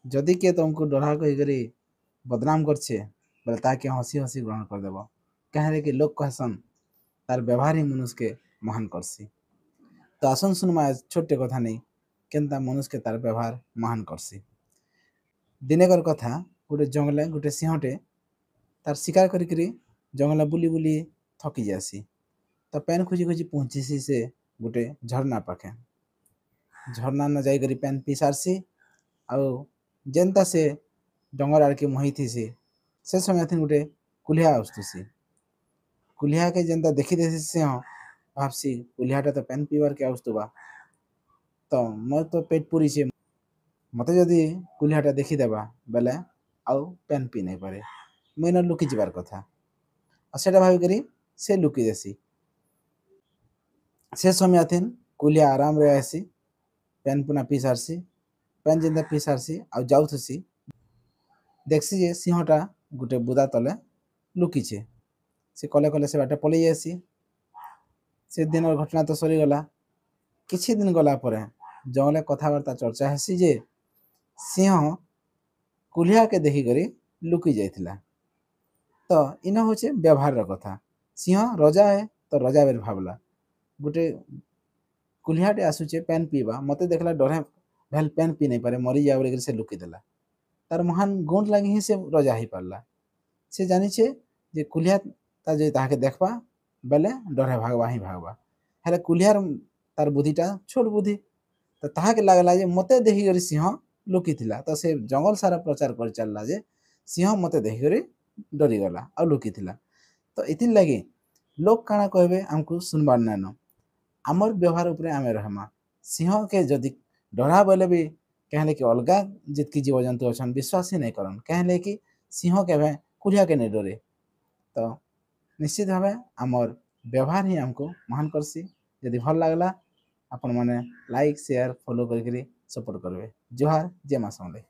जदि किए तुमको डरा कहीकरी बदनाम करछे बोले ताके हसी हसी ग्रहण करदेव कहे कि लोग कहसन तार व्यवहार ही मनुष्य के महान करसी। तो आसन सुनमा छोटे कथा नहीं केनता मनुष्य के तार व्यवहार महान करसी। दिनेकर कथा गोटे जंगले गोटे सिंहटे तार शिकार करी जंगल बुली बुली थकी जासी। तो पेन खोजी खोजी पहुँची से गोटे झरना पाखे झरना न जाकर पेन पी सारसी आउ जेनता से डंगर आड़ के मुही थी से समय थी गोटे कुल्हिया आसुसी कुल्हिया के जेनता देखी देसी सिंह भाबसी कुल्हियाटा तो पेन पीबार के आसुबा तो मोर तो पेट पूरी छे मते जदि कुल्हियाटा देखीदेबा बेले आउ पेन पी नहीं पारे मुई न लुकी जीवार कथा और सेटा भावी करी से लुकी देसी। से समय थिन कुल्हिया आराम रे आसी पेन पुना पी सारसी पेन जेनता पी सारसी आउ जाउथसी देखसी जे सिंहटा गोटे बुदा तले लुकीचे से कले कले से बाटे पलि जासी। से दिन घटना तो सरीगला किछि दिन गला परे जंगले कथबार्ता चर्चा हेसी जे सिंह कुल्हिया के देखिकरी लुकी जाइथिला। तो इन होचे व्यवहार कथा सिंह रजा है तो रजा बेर भावला गोटे कुल्हियाटे आसुचे पेन पीवा मते देखला डरे भेल पेन पी नहीं पारे मरी जा बोलिक से लुकी देला तार महान गुण लगी ही से रजा ही पारला। से जानिछे जे कुल्हिया ता जे ताके देखबा बेले डरे भागवा ही भागवा हेले कुल्हियार तार बुद्धिटा छोट बुद्धि तो ताके लागला जे मते देखिकरी सिंह लुकी थिला। तो से जंगल सारा प्रचार कर चलला जे सिंह मते देखिकरी डरी गला आ लुकी थिला। तो इथिन लगी लोग काना कहबे हमको सुनबार नानो आमर व्यवहार उपरे आमे रहमा सिंह के जदि डरा बोले भी कहले कि अलगा जितकी जीव जंतु अच्छा विश्वास ही नहीं करन कहले कि सिंह के कुल्हिया के नहीं डरे। तो निश्चित भाव आमर व्यवहार ही हमको महान करसी। यदि भल लगला आपण मैंने लाइक शेयर फॉलो करके सपोर्ट करेंगे। जोहार जय माँ समले।